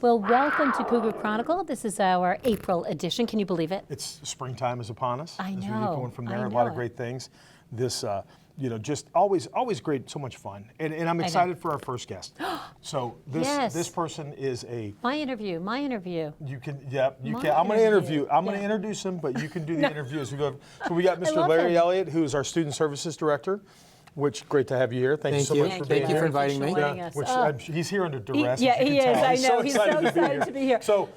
Well, welcome to Cougar Chronicle. This is our April edition. Can you believe it? It's springtime is upon us. I As we get know, going from I there, a know lot of it. great things. This, just always great, so much fun. And I'm excited for our first guest. So Yes. this person is My interview. you can, yeah, you My can. I'm going to interview. I'm going to Yeah. introduce him, but you can do the interview as we go. So we got Mr. love Larry him. Elliot, who is our Student Services Director, which great to have you here. Thank you so much for being Thank you here. for inviting me. joining Yeah, us. which Oh. he's here under duress. Yeah, as you he can is. tell. I know. He's so excited to be here. So,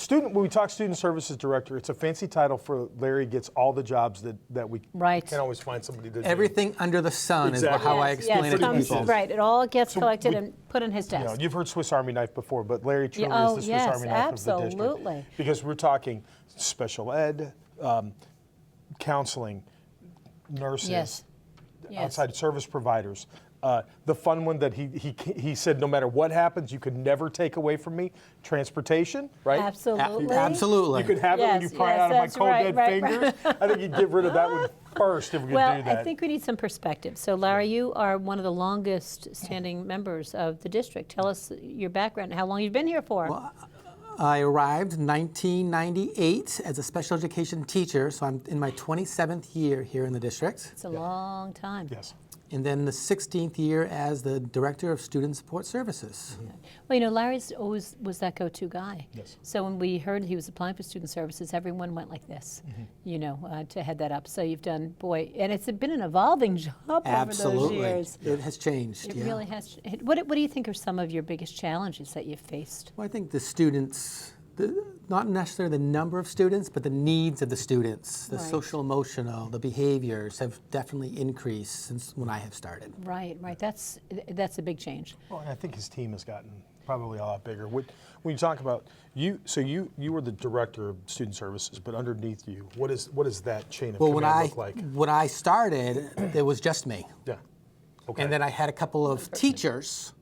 when we talk Student Services Director, it's a fancy title for Larry gets all the jobs that we Right. can't always find somebody to do. Everything under the sun Exactly. is how I Yes, explain yes, it to comes- people. Right, it all gets So collected we- and put on his desk. You've heard Swiss Army knife before, but Larry truly Yeah, is the Swiss yes, Army knife of the absolutely. district. Because we're talking special ed, counseling, nurses, Yes. Yes. outside service providers. The fun one that he said, no matter what happens, you could never take away from me, transportation, right? Absolutely. Absolutely. You could have it when you Yes, pry yes, out of my that's cold right, dead right, fingers. I think you'd get rid of that one first if we could Well, do that. I think we need some perspective. So, Larry, you are one of the longest standing members of the district. Tell us your background, how long you've been here for. I arrived in 1998 as a special education teacher, so I'm in my 27th year here in the district. It's a long time. Yes. And then the 16th year as the Director of Student Support Services. Well, you know, Larry's always was that go-to guy. Yes. So when we heard he was applying for student services, everyone went like this, to head that up. So you've done, boy, and it's been an evolving job over those Absolutely. years. It has changed. It yeah. really has. What do you think are some of your biggest challenges that you've faced? Well, I think the students, not necessarily the number of students, but the needs of the students, the Right. social emotional, the behaviors have definitely increased since when I have started. Right. That's a big change. Well, and I think his team has gotten probably a lot bigger. When you talk about you were the director of student services, but underneath you, what is that chain of command look like? When I started, it was just me. Yeah. Okay. And then I had a couple of teachers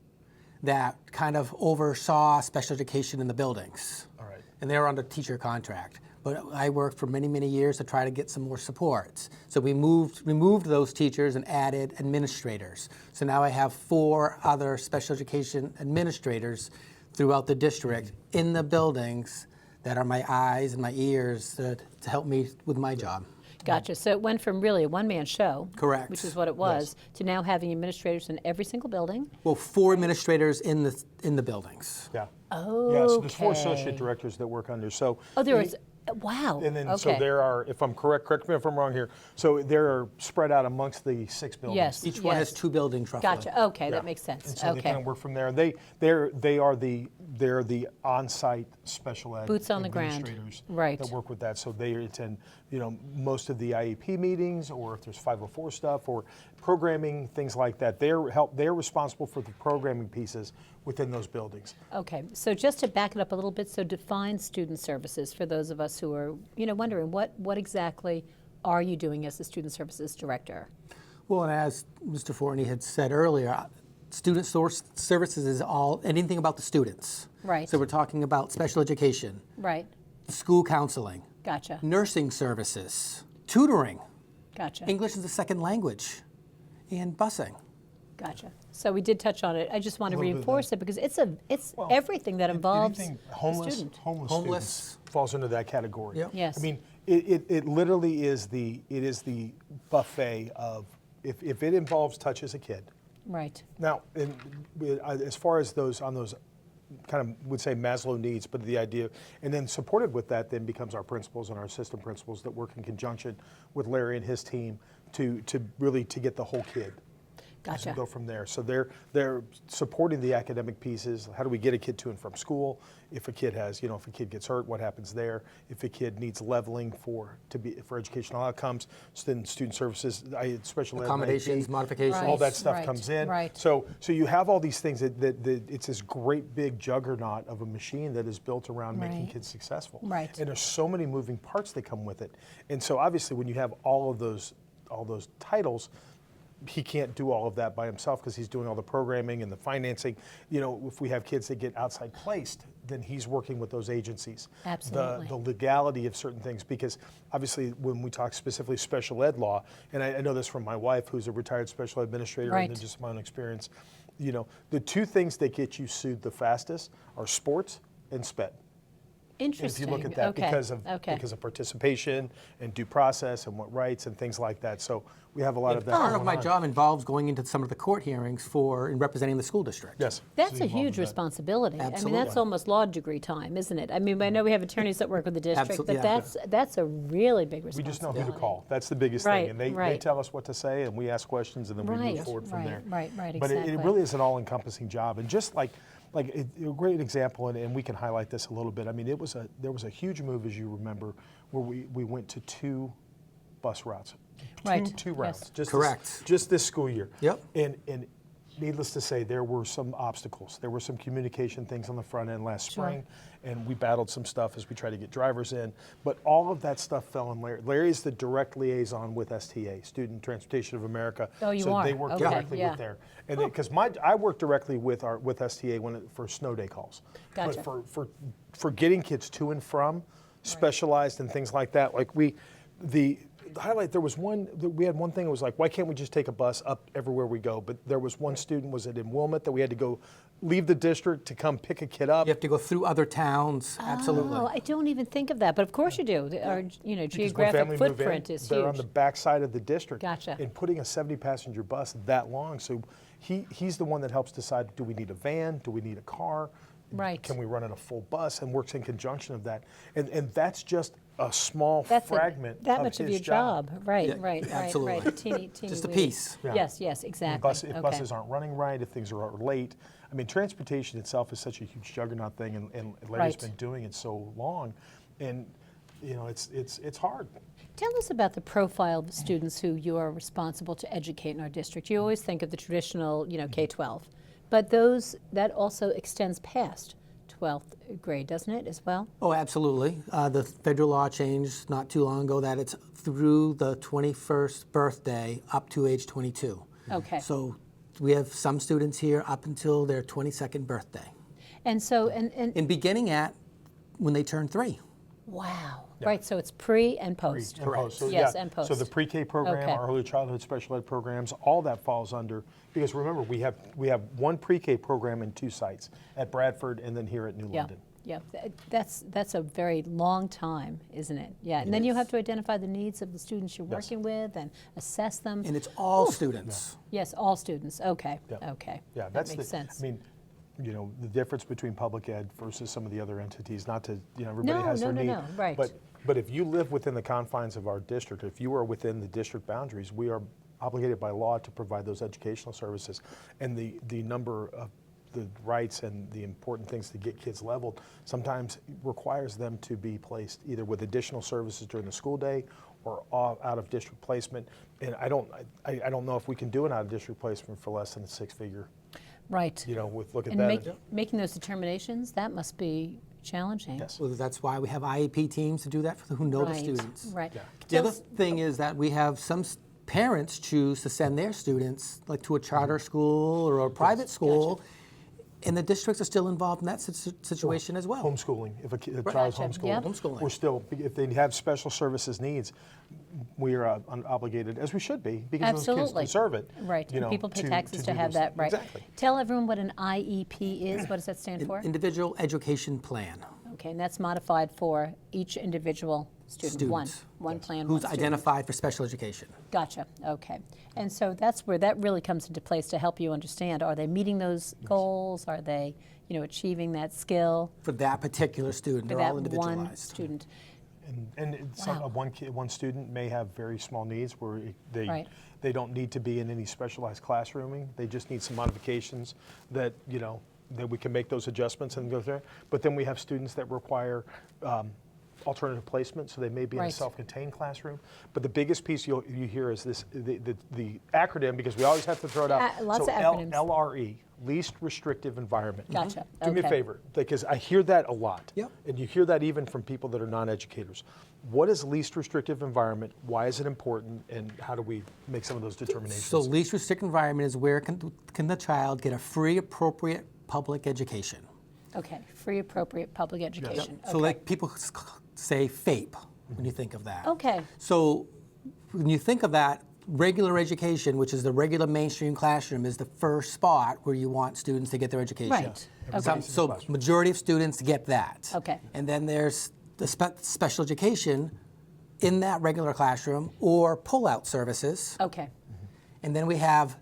that kind of oversaw special education in the buildings. All right. And they were under teacher contract. But I worked for many, many years to try to get some more support. So we removed those teachers and added administrators. So now I have 4 other special education administrators throughout the district in the buildings that are my eyes and my ears to help me with my job. Gotcha. So it went from really a one-man show, Correct. which is what it was, to now having administrators in every single building. Well, 4 administrators in the buildings. Yeah. Oh. Yeah. So there's 4 associate directors that work under. So. Oh, there is. Wow. And then, okay. so there are, if I'm correct me if I'm wrong here, so they're spread out amongst the 6 buildings. Yes. Each one has 2 buildings roughly. Gotcha. Okay, Yeah. that makes sense. And so they Okay. kind of work from there. They're the on-site special ed Boots on the ground. administrators Right. that work with that. So they attend, most of the IEP meetings, or if there's 504 stuff or programming, things like that. They're responsible for the programming pieces within those buildings. Okay. So just to back it up a little bit, so define student services for those of us who are, wondering what exactly are you doing as the student services director? Well, and as Mr. Fortney had said earlier, student services is anything about the students. Right. So we're talking about special education, Right. school counseling, Gotcha. nursing services, tutoring, Gotcha. English as a second language, and busing. Gotcha. So we did touch on it. I just want to A little bit of reinforce it because it's everything that involves Anything the homeless student. students falls into that category. Yep. Yes. I mean, it literally is the buffet of if it involves touches a kid. Right. Now, as far as those kind of would say Maslow needs, but the idea, and then supported with that then becomes our principals and our assistant principals that work in conjunction with Larry and his team to really get the whole kid. Gotcha. And go from there. So they're supporting the academic pieces. How do we get a kid to and from school? If a kid has, if a kid gets hurt, what happens there? If a kid needs leveling for educational outcomes, so then student services, special ed, Accommodations, IEP, modifications. all that stuff Right, comes in. right. So you have all these things that it's this great big juggernaut of a machine that is built around making Right. kids successful. Right. And there's so many moving parts that come with it. And so obviously when you have all those titles, he can't do all of that by himself because he's doing all the programming and the financing. If we have kids that get outside placed, then he's working with those agencies. Absolutely. The legality of certain things, because obviously when we talk specifically special ed law, and I know this from my wife, who's a retired special ed administrator, Right. and then just my own experience, the 2 things that get you sued the fastest are sports and sped. Interesting. If you look at that, Okay. because Okay. of participation and due process and what rights and things like that. So we have a lot of that. Part of going my on. job involves going into some of the court hearings in representing the school district. Yes. That's So a you're involved huge with that. responsibility. I mean, that's Absolutely. almost law degree time, isn't it? I mean, I know we have attorneys that work with the district, Absolutely, but yeah. that's a really big We responsibility. just know who to call. That's the biggest Right, thing. And they right. tell us what to say, and we ask questions, and then we Right, move forward from right, there. right, But it exactly. really is an all-encompassing job. And just a great example, and we can highlight this a little bit. I mean, there was a huge move, as you remember, where we went to 2 bus routes. Right, Two yes. routes. Correct. Just this school year. Yep. And needless to say, there were some obstacles. There were some communication things on the front end last Sure. spring, and we battled some stuff as we tried to get drivers in. But all of that stuff fell on Larry. Larry is the direct liaison with STA, Student Transportation of America. Oh, you so are? they work Okay, directly yeah. with there. And because I work directly with STA for snow day calls. Gotcha. But for getting kids to and from, specialized and things like that, like the highlight, we had one thing that was like, why can't we just take a bus up everywhere we go? But there was one student, was it in Wilmette, that we had to go leave the district to come pick a kid up. You have to go through other towns, absolutely. Oh, I don't even think of that, but of course you do. Our Because when geographic family move in, footprint is they're huge. on the backside of the district. Gotcha. And putting a 70-passenger bus that long, so he's the one that helps decide, do we need a van? Do we need a car? Right. Can we run it a full bus? And works in conjunction of that. And that's just a small That's fragment that of much of his your job. Right, Yeah, right, absolutely. right. Teeny Just a weeny. piece. Yeah. Yes, exactly. If Okay. buses aren't running right, if things are late. I mean, transportation itself is such a huge juggernaut thing, and Larry's Right. been doing it so long. And, it's hard. Tell us about the profile of the students who you are responsible to educate in our district. You always think of the traditional, K-12, but that also extends past 12th grade, doesn't it, as well? Oh, absolutely. The federal law changed not too long ago that it's through the 21st birthday up to age 22. Okay. So we have some students here up until their 22nd birthday. And so, and And beginning at when they turn 3. wow, right, so it's pre and post. And post. So, Yes, yeah, and post. So the pre-K program, Okay. our early childhood special ed programs, all that falls under, because remember, we have one pre-K program in 2 sites, at Bradford and then here at New Yeah, London. yeah, that's a very long time, isn't it? Yeah, and then you have to identify the needs of the students you're working with and assess them. And it's all students. Yes, all students, okay, Yeah. okay. Yeah, That that's makes sense. I mean, the difference between public ed versus some of the other entities, not to, everybody has their need. No, right. But if you live within the confines of our district, if you are within the district boundaries, we are obligated by law to provide those educational services. And the number of the rights and the important things to get kids leveled sometimes requires them to be placed either with additional services during the school day or out of district placement. And I don't know if we can do an out of district placement for less than a 6-figure. Right. Look at And that. making those determinations, that must be challenging. Yes. So that's why we have IEP teams to do that for who know the Right, students. Right. Yeah. The other thing is that we have some parents choose to send their students like to a charter school or a private school, and the districts are still involved in that situation as well. Homeschooling, if a child's Gotcha. homeschooled. Yep. Homeschooling. We're still, if they have special services needs, we are obligated, as we should be, because those kids Absolutely. deserve it. Right, and people pay taxes to do have those that, things. right. Exactly. Tell everyone what an IEP is. What does that stand for? Individual education plan. Okay, and that's modified for each individual student. Students. One plan, Who's one student. identified for special education. Gotcha, okay. And so that's where that really comes into place to help you understand, are they meeting those goals? Are they, achieving that skill For that particular student, for they're that all one individualized. student? Wow. One student may have very small needs where Right. they don't need to be in any specialized classrooming. They just need some modifications that we can make those adjustments and go through. But then we have students that require alternative placement, so they may be in a Right. self-contained classroom. But the biggest piece you hear is this, the acronym, because we always have to throw it out. Lots So of acronyms. LRE, least restrictive environment. Gotcha, Do me a okay. favor, because I hear that a lot. Yep. And you hear that even from people that are non-educators. What is least restrictive environment? Why is it important? And how do we make some of those determinations? So least restricted environment is where can the child get a free, appropriate public education. Okay, free, appropriate public education. So Okay. like people say FAPE when you think of that. Okay, So when you think of that, regular education, which is the regular mainstream classroom, is the first spot where you want students to get their education. Right. Okay. So majority of students get that. Okay. And then there's the special education in that regular classroom or pull-out services. Okay. And then we have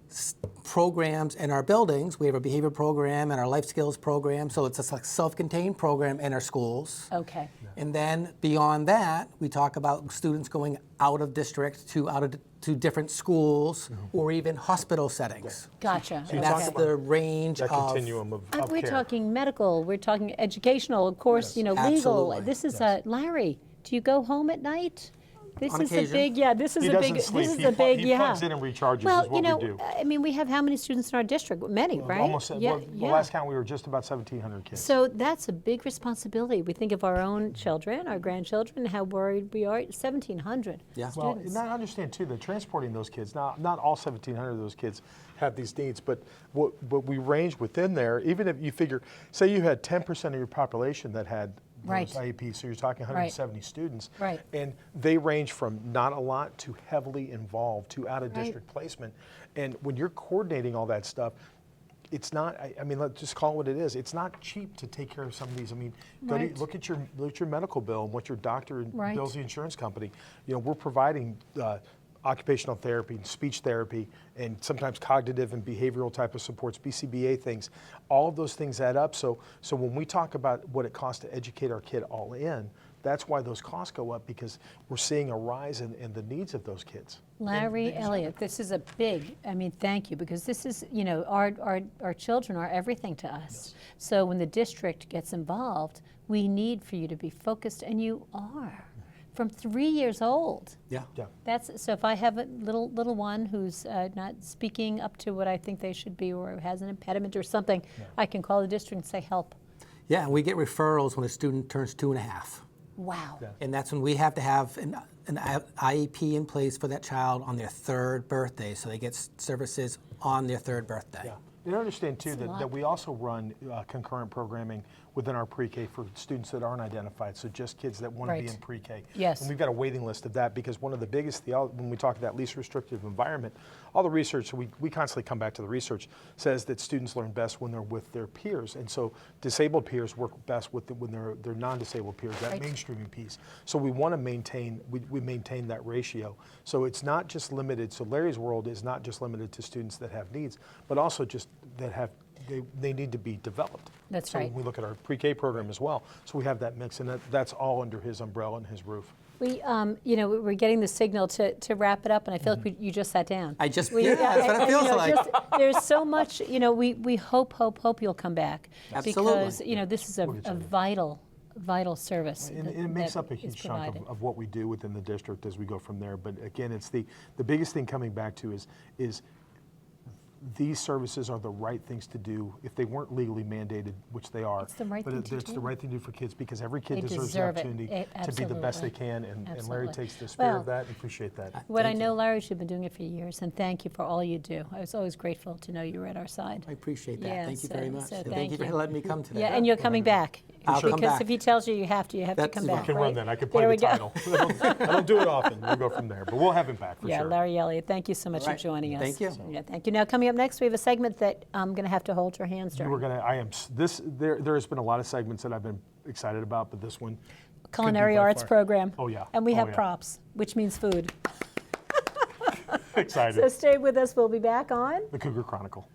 programs in our buildings. We have a behavior program and our life skills program. So it's a self-contained program in our schools. Okay. And then beyond that, we talk about students going out of district to different schools or even hospital settings. Gotcha. you're And that's talking the range That of continuum of We're care. talking medical, we're talking educational, of course, legal. Absolutely. This is Larry, do you go home at night? This On is a occasion. big, this is He a big, doesn't sleep. this is He a big, he plugs in and recharges Well, is what we do. I mean, we have how many students in our district? Many, right? Almost, well, the last count we were just about 1,700 kids. So that's a big responsibility. We think of our own children, our grandchildren, how worried we are. 1,700 Yeah. Well, students. and I understand too that transporting those kids, not all 1,700 of those kids have these needs, but what we range within there, even if you figure, say you had 10% of your population that had those Right. IEPs, so you're talking 170 students, Right. and they range from not a lot to heavily involved to out of district placement. And when you're coordinating all that stuff, it's not, I mean, let's just call it what it is. It's not cheap to take care of some of these. I mean, Right. look at your medical bill and what your doctor Right. bills the insurance company. We're providing occupational therapy and speech therapy and sometimes cognitive and behavioral type of supports, BCBA things. All of those things add up. So when we talk about what it costs to educate our kid all in, that's why those costs go up, because we're seeing a rise in the needs of those kids. Larry, Elliot, this is a big, thank you, because this is, our children are everything to us. So when the district gets involved, we need for you to be focused, and you are. From 3 years old. Yeah. Yeah. So if I have a little one who's not speaking up to what I think they should be, or has an impediment or something, I can call the district and say, help. Yeah, and we get referrals when a student turns 2.5. Wow. Yeah. And that's when we have to have an IEP in place for that child on their 3rd birthday, so they get services on their 3rd birthday. Yeah. You understand too That's a lot. that we also run concurrent programming within our pre-K for students that aren't identified, so just kids that want to be Right. in pre-K. Yes. And we've got a waiting list of that, because one of the biggest, when we talk about least restrictive environment, all the research, we constantly come back to the research, says that students learn best when they're with their peers. And so disabled peers work best when they're non-disabled peers, that Right. mainstreaming piece. So we want to maintain, we maintain that ratio. So it's not just limited, so Larry's world is not just limited to students that have needs, but also just that have, they need to be developed. That's so right. We look at our pre-K program as well. So we have that mix, and that's all under his umbrella and his roof. We, we're getting the signal to wrap it up, and I feel like you just sat down. That's what it feels like. There's so much, we hope you'll come back. Absolutely. Because, this is a vital service. And it makes that up a is huge chunk provided. of what we do within the district as we go from there. But again, it's the biggest thing coming back to is these services are the right things to do if they weren't legally mandated, which they are. It's the right but thing to it's do. the right thing to do for kids, because every kid They deserves the deserve it. opportunity to be the best they can, and Larry Absolutely. takes the spirit of Well, that and appreciate that. What I Thank know, you. Larry, you've been doing it for years, and thank you for all you do. I was always grateful to know you were at our side. I appreciate that. Yeah, thank you so- very much. so And thank thank you you. for letting me come today. Yeah, and you're coming back. I'll come Because back. if he tells you have to That's come fine. back, I can right? run that. I can There play we the go. title. I don't do it often. We'll go from there, but we'll have him back for Yeah, sure. Larry Elliott, thank you so much All for right. joining us. Thank you. Yeah, thank you. Now, coming up next, we have a segment that I'm going to have to hold your hands during. There has been a lot of segments that I've been excited about, but this one. Culinary by arts far. program. Oh, yeah. And we Oh, have yeah. props, which means food. Excited. So stay with us. We'll be back on The Cougar Chronicle.